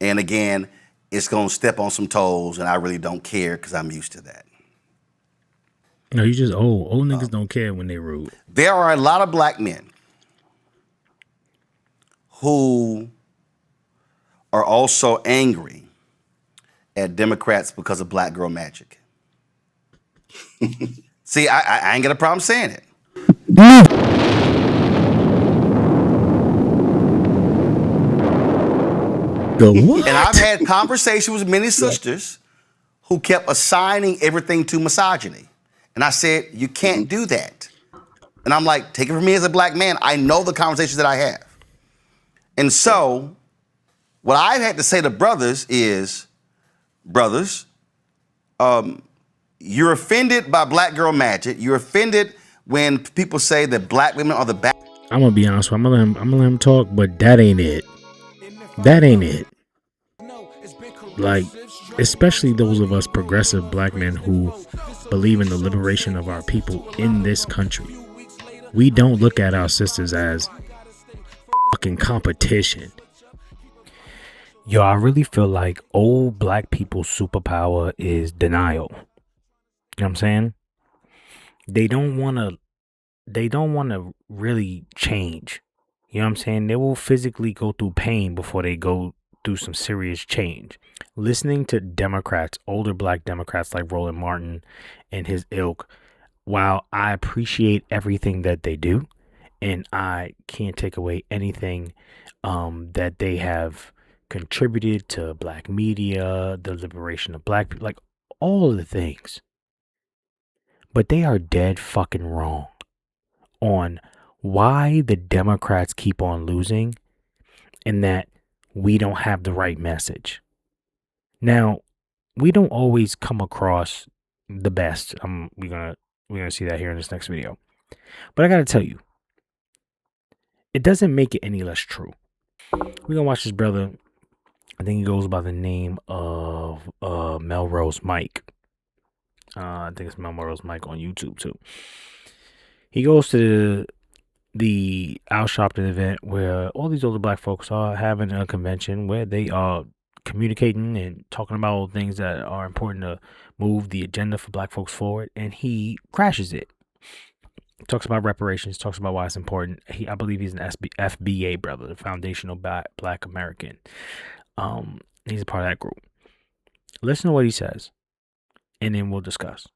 And again, it's going to step on some toes, and I really don't care because I'm used to that. No, you just old. Old niggas don't care when they rude. There are a lot of black men who are also angry at Democrats because of black girl magic. See, I ain't got a problem saying it. The what? And I've had conversations with many sisters who kept assigning everything to misogyny. And I said, you can't do that. And I'm like, take it from me as a black man. I know the conversations that I have. And so what I've had to say to brothers is, brothers, you're offended by black girl magic. You're offended when people say that black women are the bad. I'm gonna be honest with you. I'm gonna let him talk, but that ain't it. That ain't it. Like, especially those of us progressive black men who believe in the liberation of our people in this country. We don't look at our sisters as fucking competition. Yo, I really feel like old black people's superpower is denial. You know what I'm saying? They don't want to really change. You know what I'm saying? They will physically go through pain before they go through some serious change. Listening to Democrats, older black Democrats like Roland Martin and his ilk, while I appreciate everything that they do, and I can't take away anything that they have contributed to black media, the liberation of black people, like all of the things. But they are dead fucking wrong on why the Democrats keep on losing and that we don't have the right message. Now, we don't always come across the best. We're gonna see that here in this next video. But I gotta tell you, it doesn't make it any less true. We're gonna watch this brother. I think he goes by the name of Melrose Mike. I think it's Melrose Mike on YouTube too. He goes to the Al Sharpton event where all these older black folks are having a convention where they are communicating and talking about all things that are important to move the agenda for black folks forward, and he crashes it. Talks about reparations, talks about why it's important. I believe he's an FBA brother, the Foundational Black American. He's a part of that group. Listen to what he says, and then we'll discuss.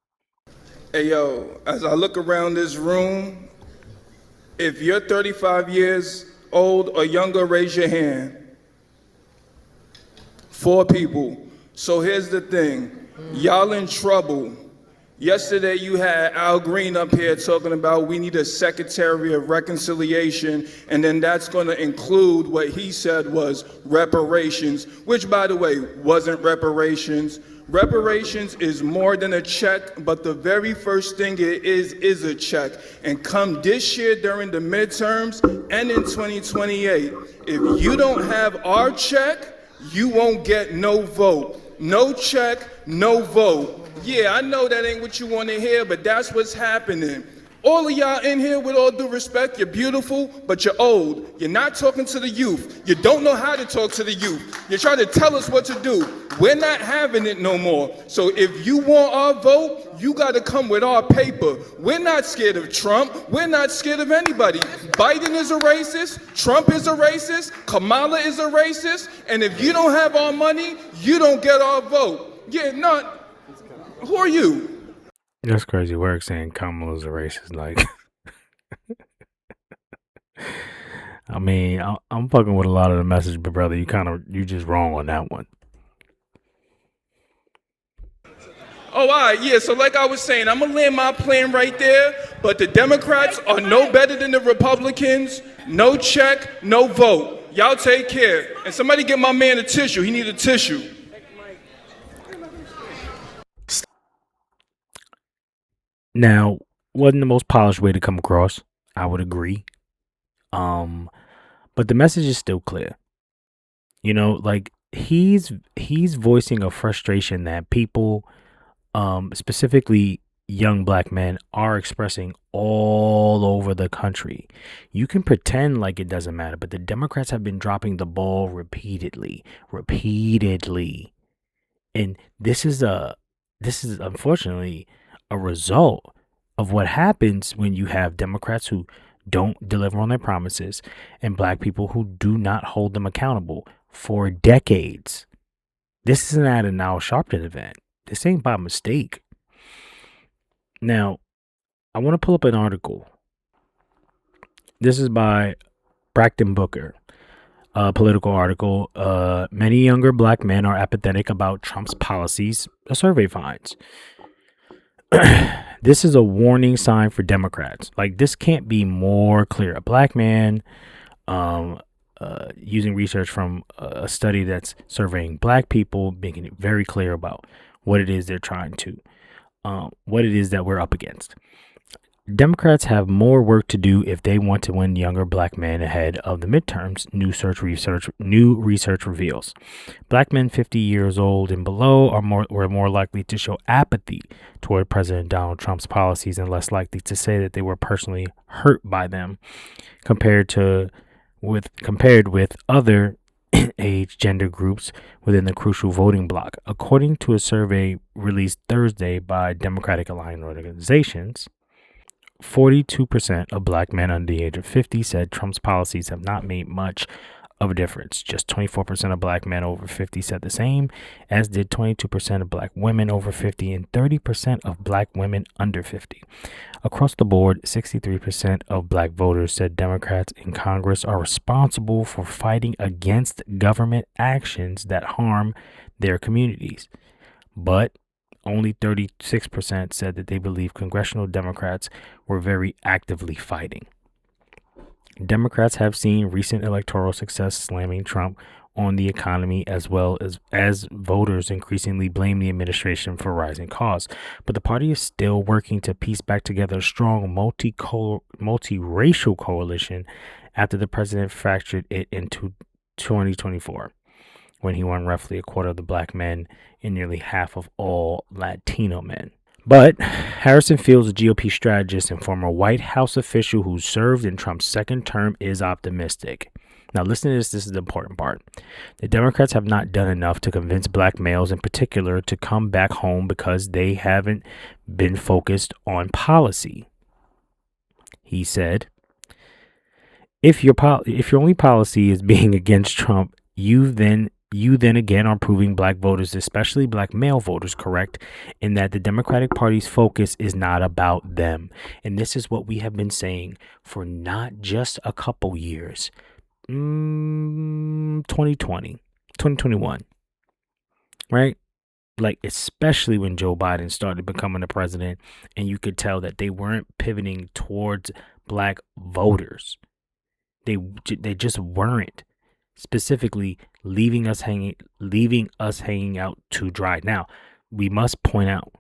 Hey, yo, as I look around this room, if you're 35 years old or younger, raise your hand. 4 people. So here's the thing. Y'all in trouble. Yesterday you had Al Green up here talking about we need a Secretary of Reconciliation, and then that's going to include what he said was reparations, which, by the way, wasn't reparations. Reparations is more than a check, but the very first thing it is a check. And come this year during the midterms and in 2028, if you don't have our check, you won't get no vote. No check, no vote. Yeah, I know that ain't what you want to hear, but that's what's happening. All of y'all in here, with all due respect, you're beautiful, but you're old. You're not talking to the youth. You don't know how to talk to the youth. You're trying to tell us what to do. We're not having it no more. So if you want our vote, you got to come with our paper. We're not scared of Trump. We're not scared of anybody. Biden is a racist. Trump is a racist. Kamala is a racist. And if you don't have our money, you don't get our vote. Yeah, not. Who are you? That's crazy work saying Kamala's a racist. Like, I mean, I'm fucking with a lot of the message, but brother, you just wrong on that one. Oh, all right, yeah, so like I was saying, I'm going to land my plane right there, but the Democrats are no better than the Republicans. No check, no vote. Y'all take care. And somebody get my man a tissue. He needs a tissue. Now, wasn't the most polished way to come across. I would agree. But the message is still clear. You know, like he's voicing a frustration that people, specifically young black men are expressing all over the country. You can pretend like it doesn't matter, but the Democrats have been dropping the ball repeatedly. And this is unfortunately a result of what happens when you have Democrats who don't deliver on their promises and black people who do not hold them accountable for decades. This isn't at an Al Sharpton event. This ain't by mistake. Now, I want to pull up an article. This is by Braxton Booker, a political article. Many younger black men are apathetic about Trump's policies, a survey finds. This is a warning sign for Democrats. Like, this can't be more clear. A black man, using research from a study that's surveying black people, making it very clear about what it is they're trying to, what it is that we're up against. Democrats have more work to do if they want to win younger black men ahead of the midterms, new research reveals. Black men 50 years old and below were more likely to show apathy toward President Donald Trump's policies and less likely to say that they were personally hurt by them compared with other age gender groups within the crucial voting bloc. According to a survey released Thursday by Democratic aligned organizations, 42% of black men under the age of 50 said Trump's policies have not made much of a difference. Just 24% of black men over 50 said the same, as did 22% of black women over 50 and 30% of black women under 50. Across the board, 63% of black voters said Democrats in Congress are responsible for fighting against government actions that harm their communities. But only 36% said that they believe congressional Democrats were very actively fighting. Democrats have seen recent electoral success slamming Trump on the economy as well as voters increasingly blame the administration for rising costs. But the party is still working to piece back together a strong multiracial coalition after the president fractured it into 2024. When he won roughly a quarter of the black men and nearly half of all Latino men. But Harrison Fields, a GOP strategist and former White House official who served in Trump's second term, is optimistic. Now listen to this. This is the important part. The Democrats have not done enough to convince black males in particular to come back home because they haven't been focused on policy. He said, if your only policy is being against Trump, you then again are proving black voters, especially black male voters, correct in that the Democratic Party's focus is not about them. And this is what we have been saying for not just a couple years. 2021, right? Like, especially when Joe Biden started becoming the president, and you could tell that they weren't pivoting towards black voters. They just weren't. Specifically leaving us hanging out to dry. Now, we must point out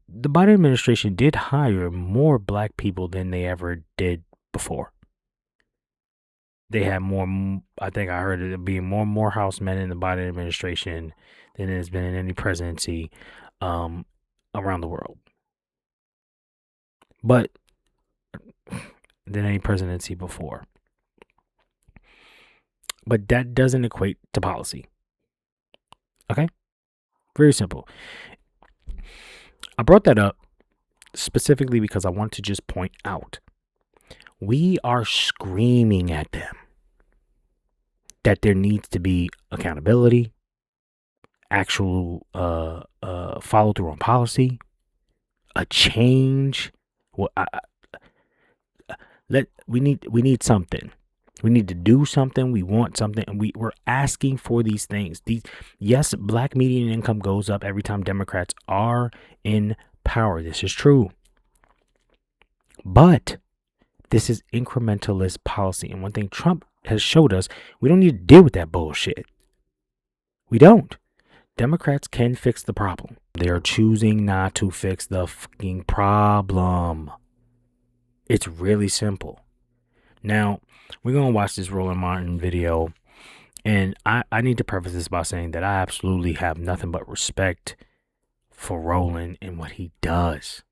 the Biden administration did hire more black people than they ever did before. They had more, I think I heard it being more Morehouse men in the Biden administration than has been in any presidency around the world. But than any presidency before. But that doesn't equate to policy. Okay? Very simple. I brought that up specifically because I want to just point out we are screaming at them that there needs to be accountability, actual follow through on policy, a change. Well, we need something. We need to do something. We want something. And we're asking for these things. Yes, black median income goes up every time Democrats are in power. This is true. But this is incrementalist policy. And one thing Trump has showed us, we don't need to deal with that bullshit. We don't. Democrats can fix the problem. They are choosing not to fix the fucking problem. It's really simple. Now, we're going to watch this Roland Martin video, and I need to preface this by saying that I absolutely have nothing but respect for Roland and what he does.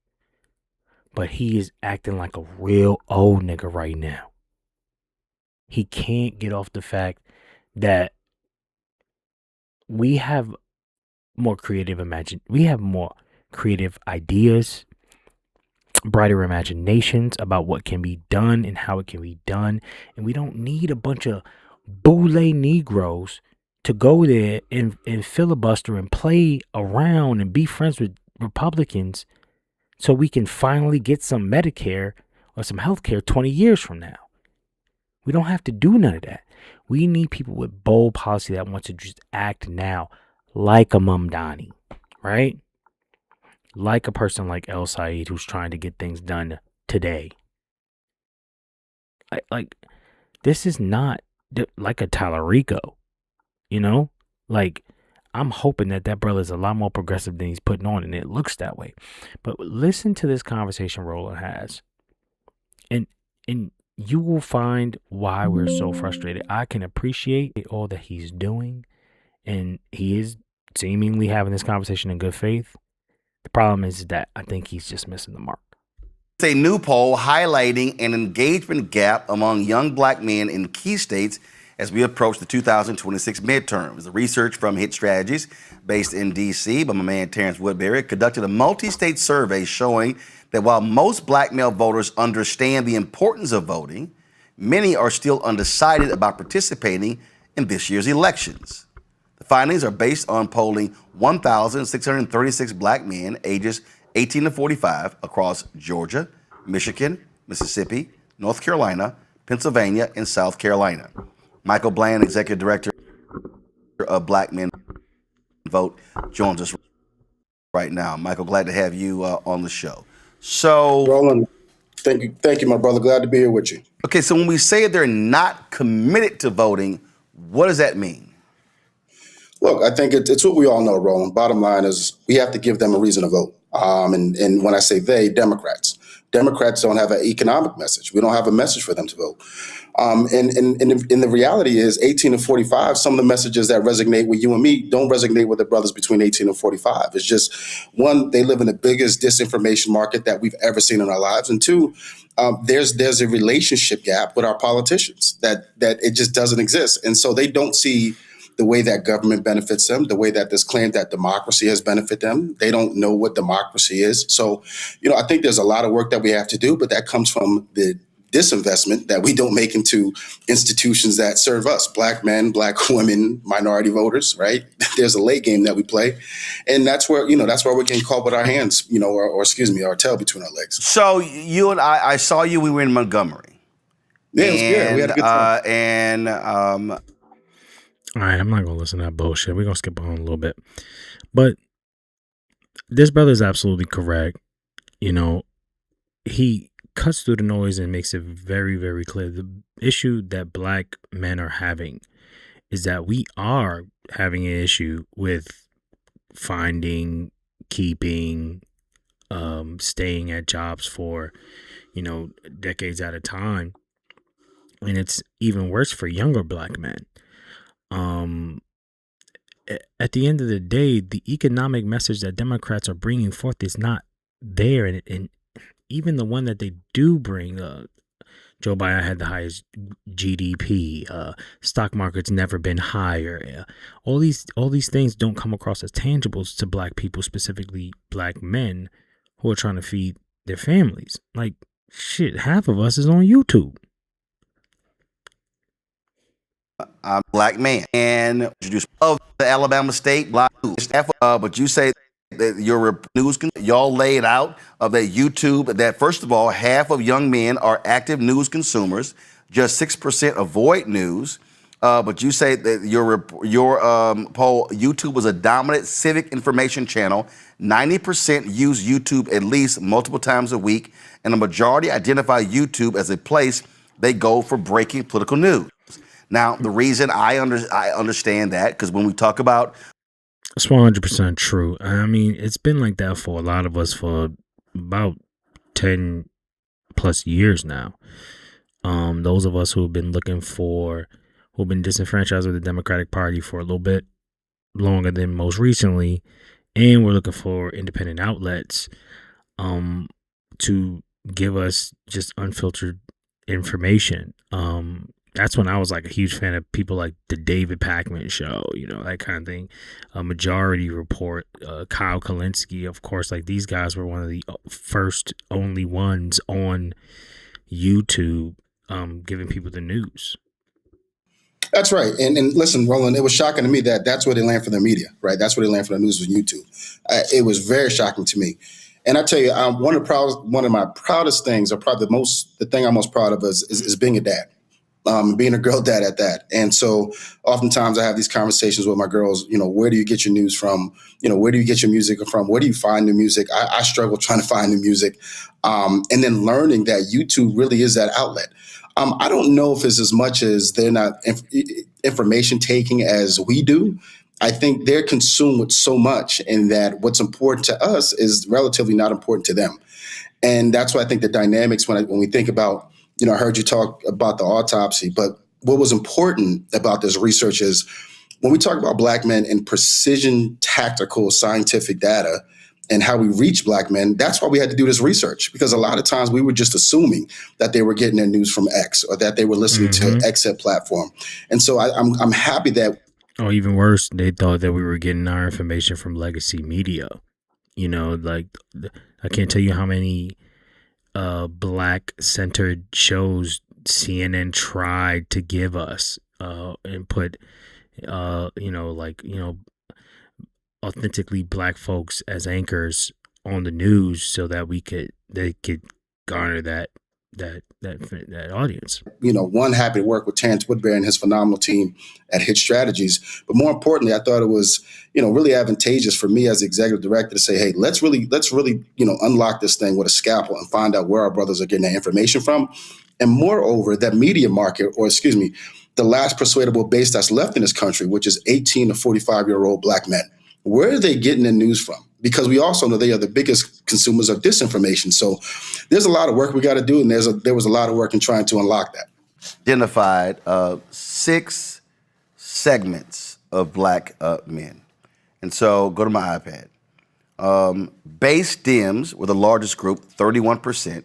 but he is acting like a real old nigga right now. He can't get off the fact that we have more creative ideas, brighter imaginations about what can be done and how it can be done. And we don't need a bunch of boule Negroes to go there and filibuster and play around and be friends with Republicans so we can finally get some Medicare or some health care 20 years from now. We don't have to do none of that. We need people with bold policy that want to just act now, like a Mamdani, right? Like a person like El Said who's trying to get things done today. Like this is not like a Talarico, you know? Like, I'm hoping that brother is a lot more progressive than he's putting on, and it looks that way. But listen to this conversation Roland has, and you will find why we're so frustrated. I can appreciate all that he's doing, and he is seemingly having this conversation in good faith. The problem is that I think he's just missing the mark. It's a new poll highlighting an engagement gap among young black men in key states as we approach the 2026 midterms. The research from Hit Strategies, based in D.C. by my man Terrence Woodbury, conducted a multi-state survey showing that while most black male voters understand the importance of voting, many are still undecided about participating in this year's elections. The findings are based on polling 1,636 black men ages 18 to 45 across Georgia, Michigan, Mississippi, North Carolina, Pennsylvania, and South Carolina. Michael Bland, Executive Director of Black Men Vote, joins us right now. Michael, glad to have you on the show. So, Roland, thank you, my brother. Glad to be here with you. Okay, so when we say they're not committed to voting, what does that mean? Look, I think it's what we all know, Roland. Bottom line is we have to give them a reason to vote. And when I say they, Democrats don't have an economic message. We don't have a message for them to vote. And the reality is 18 and 45, some of the messages that resonate with you and me don't resonate with the brothers between 18 and 45. It's just, one, they live in the biggest disinformation market that we've ever seen in our lives. And two, there's a relationship gap with our politicians that it just doesn't exist. And so they don't see the way that government benefits them, the way that this claim that democracy has benefited them. They don't know what democracy is. So, I think there's a lot of work that we have to do, but that comes from the disinvestment that we don't make into institutions that serve us, black men, black women, minority voters, right? There's a late game that we play. And that's where we're getting caught with our hands, or our tail between our legs. So you and I saw you, we were in Montgomery. Yeah, it was good. We had a good time. All right, I'm not going to listen to that bullshit. We're going to skip on a little bit. But this brother is absolutely correct. He cuts through the noise and makes it very, very clear. The issue that black men are having is that we are having an issue with finding, keeping, staying at jobs for, decades at a time. And it's even worse for younger black men. At the end of the day, the economic message that Democrats are bringing forth is not there. And even the one that they do bring, Joe Biden had the highest GDP, stock market's never been higher. All these things don't come across as tangibles to black people, specifically black men who are trying to feed their families. Like, shit, half of us is on YouTube. I'm a black man and introduced of the Alabama State Black News. But you say that your news, y'all laid out of that YouTube that first of all, half of young men are active news consumers, just 6% avoid news. But you say that your poll, YouTube was a dominant civic information channel. 90% use YouTube at least multiple times a week, and a majority identify YouTube as a place they go for breaking political news. Now, the reason I understand that, because when we talk about... It's 100% true. I mean, it's been like that for a lot of us for about 10 plus years now. Those of us who've been disenfranchised with the Democratic Party for a little bit longer than most recently, and we're looking for independent outlets. to give us just unfiltered information. That's when I was like a huge fan of people like the David Pakman show, that kind of thing. Majority Report, Kyle Kalinske, of course, like these guys were one of the first only ones on YouTube giving people the news. That's right. And listen, Roland, it was shocking to me that that's where they land for their media, right? That's where they land for the news was YouTube. It was very shocking to me. And I tell you, one of my proudest things, or probably the thing I'm most proud of is being a dad, being a girl dad at that. And so oftentimes I have these conversations with my girls, where do you get your news from? Where do you get your music from? Where do you find new music? I struggle trying to find new music. And then learning that YouTube really is that outlet. I don't know if it's as much as they're not information taking as we do. I think they're consumed with so much, and that what's important to us is relatively not important to them. And that's why I think the dynamics when we think about, I heard you talk about the autopsy, but what was important about this research is when we talk about Black men and precision, tactical, scientific data, and how we reach Black men, that's why we had to do this research, because a lot of times we were just assuming that they were getting their news from X, or that they were listening to X platform. And so I'm happy that. Oh, even worse, they thought that we were getting our information from legacy media. Like I can't tell you how many Black centered shows CNN tried to give us and put authentically Black folks as anchors on the news so that they could garner that audience. One, happy to work with Terrence Woodbury and his phenomenal team at Hit Strategies. But more importantly, I thought it was, really advantageous for me as the executive director to say, hey, let's really, unlock this thing with a scalpel and find out where our brothers are getting their information from. And moreover, that media market, the last persuadable base that's left in this country, which is 18 to 45-year-old Black men. Where are they getting the news from? Because we also know they are the biggest consumers of disinformation. So there's a lot of work we got to do, and there was a lot of work in trying to unlock that. Identified 6 segments of Black men. And so go to my iPad. Base Dems were the largest group, 31%.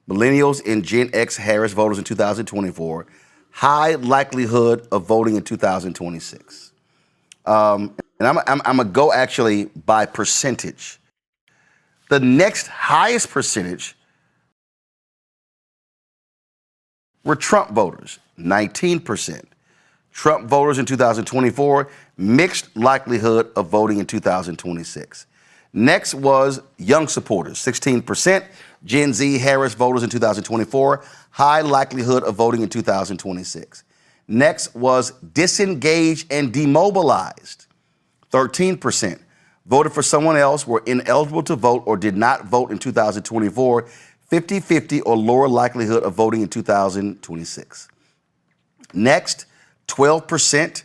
Millennials and Gen X Harris voters in 2024. High likelihood of voting in 2026. And I'm going to go actually by percentage. The next highest percentage were Trump voters, 19%. Trump voters in 2024, mixed likelihood of voting in 2026. Next was young supporters, 16%. Gen Z Harris voters in 2024, high likelihood of voting in 2026. Next was disengaged and demobilized, 13%. Voted for someone else, were ineligible to vote, or did not vote in 2024, 50-50 or lower likelihood of voting in 2026. Next, 12%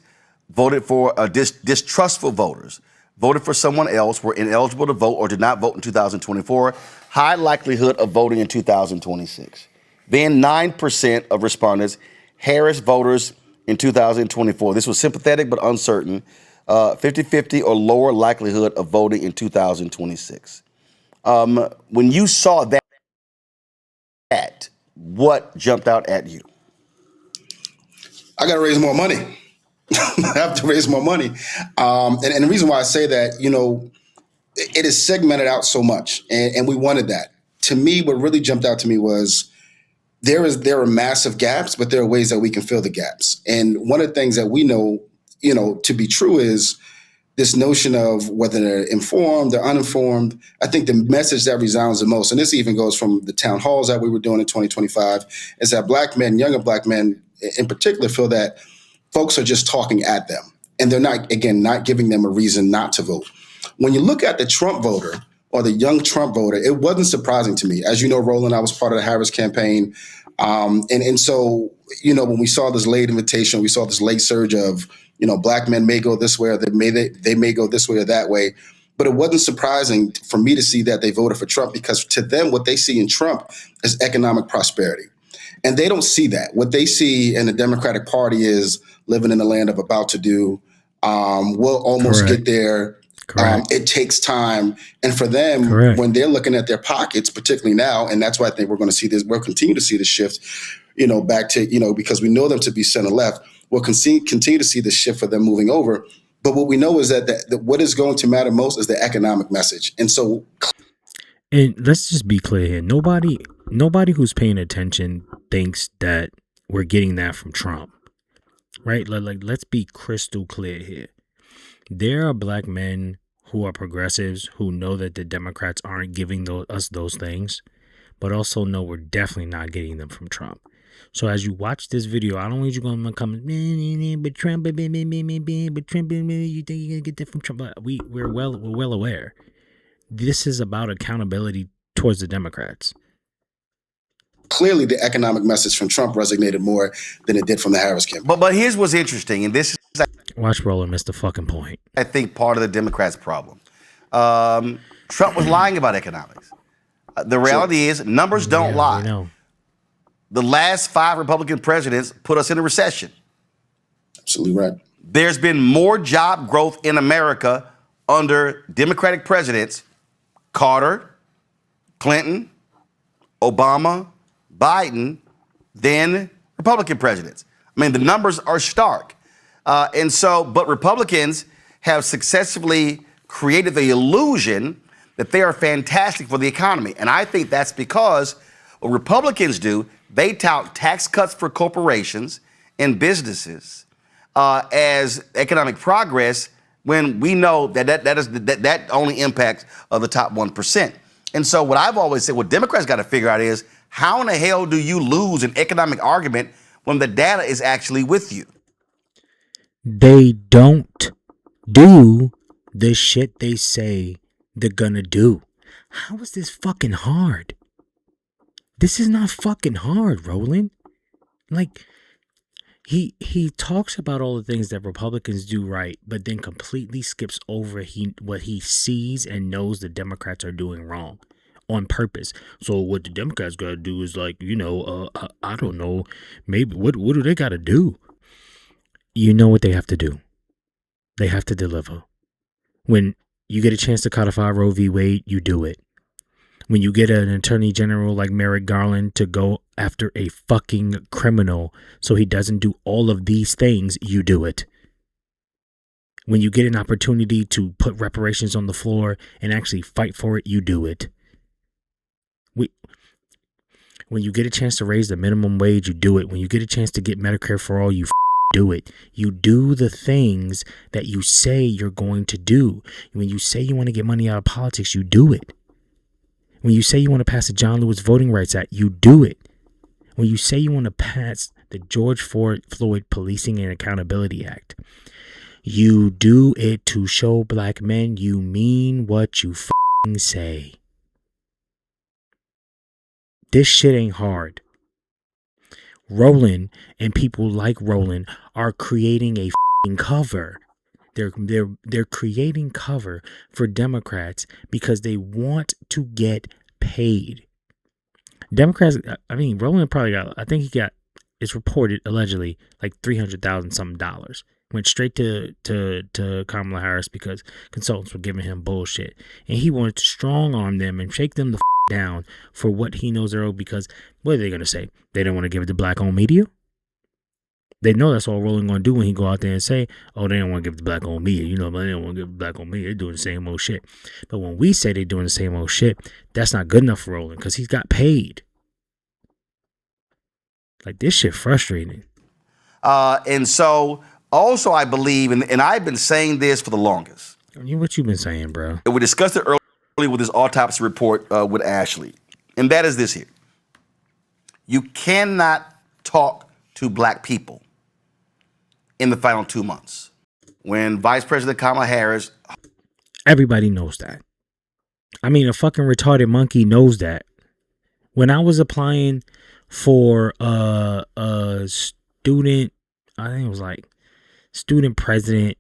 voted for distrustful voters. Voted for someone else, were ineligible to vote, or did not vote in 2024, high likelihood of voting in 2026. Then 9% of respondents, Harris voters in 2024. This was sympathetic but uncertain. 50-50 or lower likelihood of voting in 2026. When you saw that, what jumped out at you? I got to raise more money. I have to raise more money. And the reason why I say that, it is segmented out so much, and we wanted that. To me, what really jumped out to me was there are massive gaps, but there are ways that we can fill the gaps. And one of the things that we know, to be true is this notion of whether they're informed or uninformed. I think the message that resounds the most, and this even goes from the town halls that we were doing in 2025, is that Black men, younger Black men in particular, feel that folks are just talking at them, and they're not giving them a reason not to vote. When you look at the Trump voter or the young Trump voter, it wasn't surprising to me. As you know, Roland, I was part of the Harris campaign. And so, when we saw this late invitation, we saw this late surge of, Black men may go this way, or they may go this way or that way. But it wasn't surprising for me to see that they voted for Trump, because to them, what they see in Trump is economic prosperity. And they don't see that. What they see in the Democratic Party is living in the land of about to do. We'll almost get there. Correct. It takes time. And for them, Correct. when they're looking at their pockets, particularly now, and that's why I think we're going to see this, we'll continue to see the shift, back to, because we know them to be center left. We'll continue to see the shift for them moving over. But what we know is that what is going to matter most is the economic message. And so, And let's just be clear here. Nobody who's paying attention thinks that we're getting that from Trump. Right? Like let's be crystal clear here. There are black men who are progressives who know that the Democrats aren't giving us those things, but also know we're definitely not getting them from Trump. So as you watch this video, I don't want you going to come, but Trump, but Trump, you think you're going to get that from Trump? But we're well aware. This is about accountability towards the Democrats. clearly the economic message from Trump resonated more than it did from the Harris campaign. But here's what's interesting, and this is, Watch Roland miss the fucking point. I think, part of the Democrats' problem. Trump was lying about economics. The reality is, numbers don't lie. We know. The last 5 Republican presidents put us in a recession. Absolutely right. There's been more job growth in America under Democratic presidents, Carter, Clinton, Obama, Biden, than Republican presidents. I mean, the numbers are stark. But Republicans have successfully created the illusion that they are fantastic for the economy. And I think that's because what Republicans do, they tout tax cuts for corporations and businesses as economic progress, when we know that only impacts the top 1%. And so what I've always said, what Democrats got to figure out is, how in the hell do you lose an economic argument when the data is actually with you? They don't do the shit they say they're gonna do. How is this fucking hard? This is not fucking hard, Roland. Like, he talks about all the things that Republicans do right, but then completely skips over what he sees and knows the Democrats are doing wrong on purpose. So what the Democrats gotta do is, like, I don't know, maybe what do they gotta do? You know what they have to do. They have to deliver. When you get a chance to codify Roe v. Wade, you do it. When you get an attorney general like Merrick Garland to go after a fucking criminal so he doesn't do all of these things, you do it. When you get an opportunity to put reparations on the floor and actually fight for it, you do it. When you get a chance to raise the minimum wage, you do it. When you get a chance to get Medicare for all, you do it. You do the things that you say you're going to do. When you say you want to get money out of politics, you do it. When you say you want to pass the John Lewis Voting Rights Act, you do it. When you say you want to pass the George Floyd Policing and Accountability Act, you do it to show black men you mean what you say. This shit ain't hard. Roland and people like Roland are creating a cover. They're creating cover for Democrats because they want to get paid. Democrats, I mean, Roland probably got, I think he got, it's reported allegedly like $300,000 something dollars. Went straight to Kamala Harris because consultants were giving him bullshit. And he wanted to strong arm them and shake them the down for what he knows they're owed, because what are they going to say? They don't want to give it to black-owned media? They know that's all Roland going to do when he go out there and say, oh, they don't want to give it to black-owned media. But they don't want to give it to black-owned media. They're doing the same old shit. But when we say they're doing the same old shit, that's not good enough for Roland because he's got paid. Like, this shit frustrating. And so also I believe, and I've been saying this for the longest. What you been saying, bro? We discussed it earlier with this autopsy report with Ashley. And that is this here. You cannot talk to black people in the final 2 months. When Vice President Kamala Harris... Everybody knows that. I mean, a fucking retarded monkey knows that. When I was applying for a student, I think it was like student president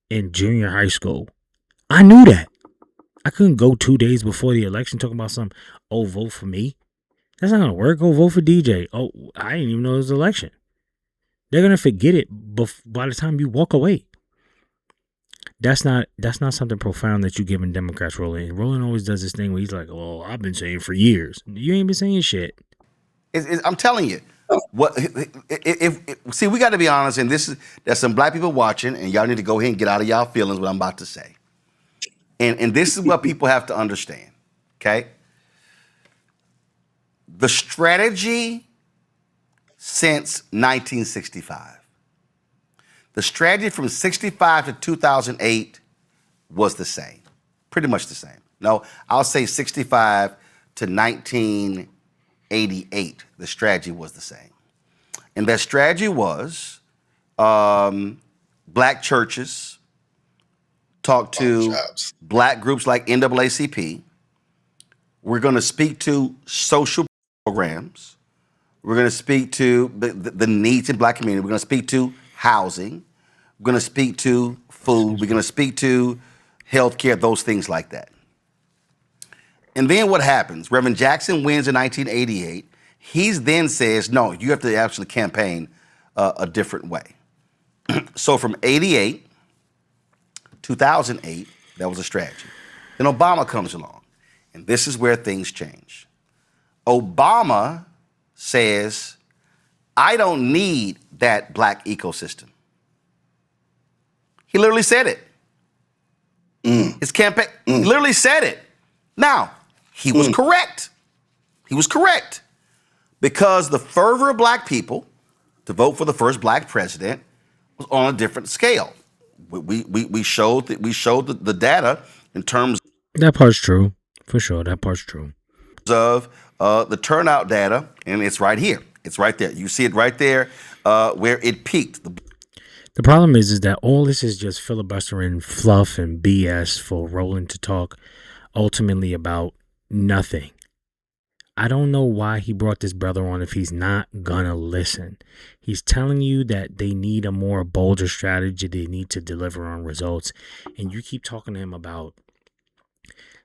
in junior high school, I knew that. I couldn't go 2 days before the election talking about some, oh, vote for me. That's not going to work. Go vote for DJ. Oh, I didn't even know it was an election. They're going to forget it by the time you walk away. That's not something profound that you giving Democrats, Roland. Roland always does this thing where he's like, "Oh, I've been saying for years." You ain't been saying shit. I'm telling you, what if see, we got to be honest, and there's some black people watching, and y'all need to go ahead and get out of y'all feelings what I'm about to say. And this is what people have to understand, okay? The strategy since 1965. The strategy from 65 to 2008 was the same, pretty much the same. No, I'll say 65 to 1988, the strategy was the same. And that strategy was black churches talk to black groups like NAACP. We're going to speak to social programs. We're going to speak to the needs in black community. We're going to speak to housing. We're going to speak to food. We're going to speak to healthcare, those things like that. And then what happens? Reverend Jackson wins in 1988. He then says, no, you have to actually campaign a different way. So from 88, 2008, that was a strategy. Then Obama comes along, and this is where things change. Obama says, I don't need that black ecosystem. He literally said it. His campaign literally said it. Now, he was correct. He was correct. Because the fervor of black people to vote for the first black president was on a different scale. We showed the data in terms That part's true. For sure, that part's true. of the turnout data, and it's right here. It's right there. You see it right there where it peaked. The problem is that all this is just filibustering fluff and BS for Roland to talk ultimately about nothing. I don't know why he brought this brother on if he's not gonna listen. He's telling you that they need a more bolder strategy. They need to deliver on results. And you keep talking to him about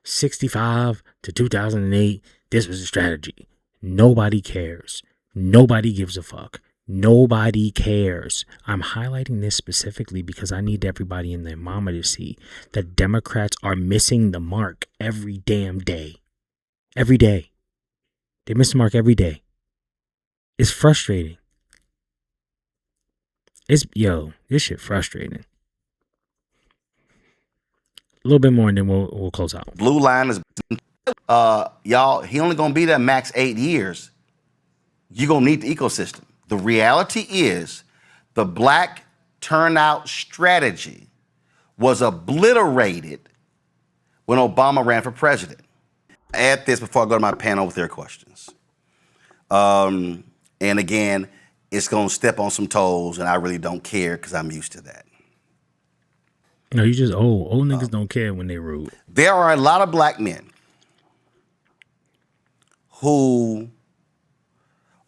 65 to 2008. This was a strategy. Nobody cares. Nobody gives a fuck. Nobody cares. I'm highlighting this specifically because I need everybody in their mama to see that Democrats are missing the mark every damn day. Every day. They miss the mark every day. It's frustrating. This shit frustrating. A little bit more and then we'll close out. Blue line is, y'all, he only gonna be there max 8 years. You're gonna need the ecosystem. The reality is the black turnout strategy was obliterated when Obama ran for president. Add this before I go to my panel with their questions. And again, it's going to step on some toes, and I really don't care because I'm used to that. No, you just old. Old niggas don't care when they rude. There are a lot of black men who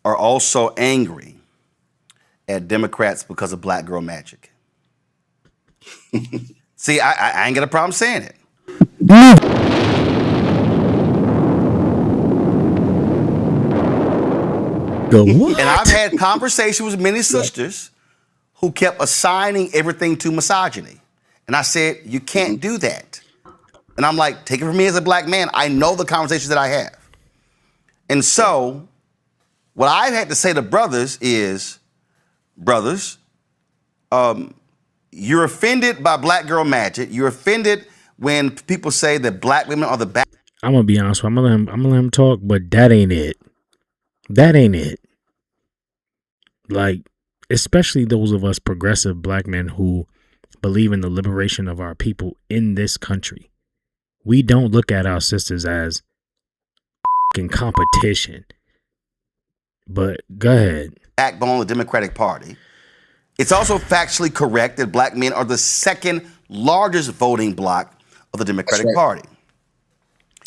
are also angry at Democrats because of black girl magic. See, I ain't got a problem saying it. The what? And I've had conversations with many sisters who kept assigning everything to misogyny. And I said, you can't do that. And I'm like, take it from me as a black man. I know the conversations that I have. And so what I've had to say to brothers is, brothers, you're offended by black girl magic. You're offended when people say that black women are the bad. I'm gonna be honest with you. I'm gonna let him talk, but that ain't it. That ain't it. Like, especially those of us progressive black men who believe in the liberation of our people in this country. We don't look at our sisters as in competition. But go ahead. Backbone of the Democratic Party. It's also factually correct that black men are the second largest voting bloc of the Democratic Party.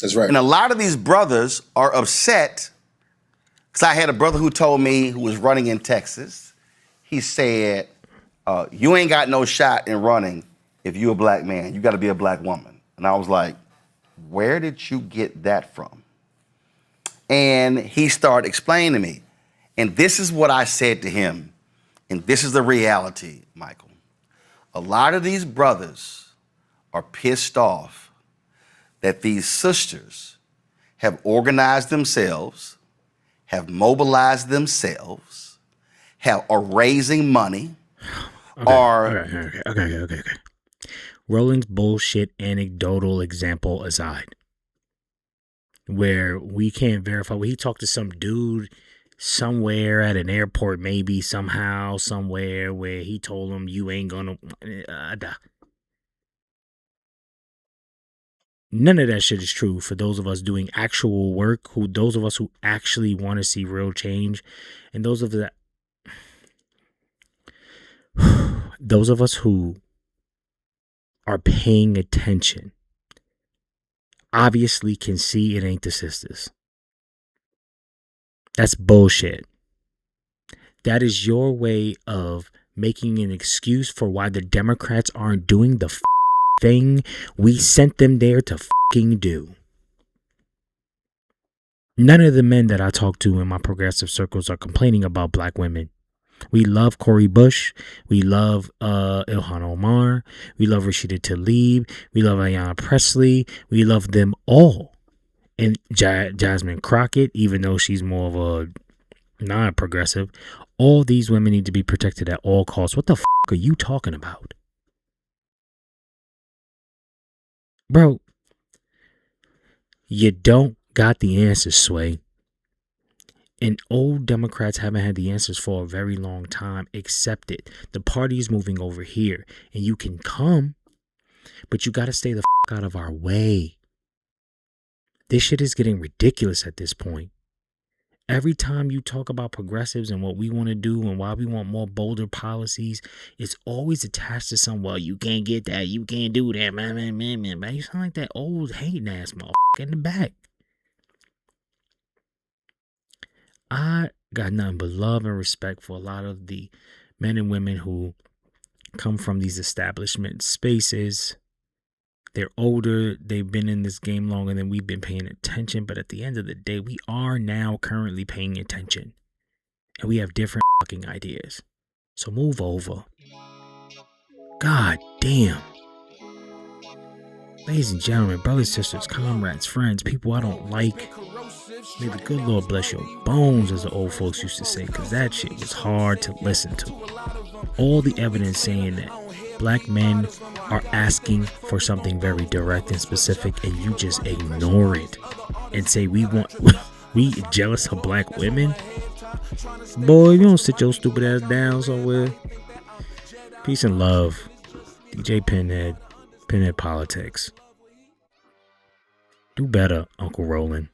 That's right. And a lot of these brothers are upset because I had a brother who told me, who was running in Texas, he said, you ain't got no shot in running if you're a black man. You got to be a black woman. And I was like, where did you get that from? And he started explaining to me. And this is what I said to him. And this is the reality, Michael. A lot of these brothers are pissed off that these sisters have organized themselves, have mobilized themselves, are raising money, Okay. Roland's bullshit anecdotal example aside, where we can't verify, where he talked to some dude somewhere at an airport, maybe somehow, somewhere, where he told him you ain't gonna. None of that shit is true for those of us doing actual work, those of us who actually want to see real change, and those of us who are paying attention obviously can see it ain't the sisters. That's bullshit. That is your way of making an excuse for why the Democrats aren't doing the thing we sent them there to fucking do. None of the men that I talk to in my progressive circles are complaining about black women. We love Cori Bush. We love Ilhan Omar. We love Rashida Tlaib. We love Ayanna Pressley. We love them all. And Jasmine Crockett, even though she's more of a non-progressive, all these women need to be protected at all costs. What the fuck are you talking about? Bro, you don't got the answers, Sway. And old Democrats haven't had the answers for a very long time. Accept it. The party is moving over here. And you can come, but you got to stay the fuck out of our way. This shit is getting ridiculous at this point. Every time you talk about progressives and what we want to do and why we want more bolder policies, it's always attached to some, well, you can't get that, you can't do that, man. You sound like that old hating ass motherfucker in the back. I got nothing but love and respect for a lot of the men and women who come from these establishment spaces. They're older. They've been in this game longer than we've been paying attention. But at the end of the day, we are now currently paying attention. And we have different fucking ideas. So move over. God damn. Ladies and gentlemen, brothers, sisters, comrades, friends, people I don't like. May the good Lord bless your bones, as the old folks used to say, because that shit was hard to listen to. All the evidence saying that black men are asking for something very direct and specific, and you just ignore it and say we jealous of black women. Boy, you don't sit your stupid ass down somewhere. Peace and love. DJ Pinhead Politics. Do better, Uncle Roland.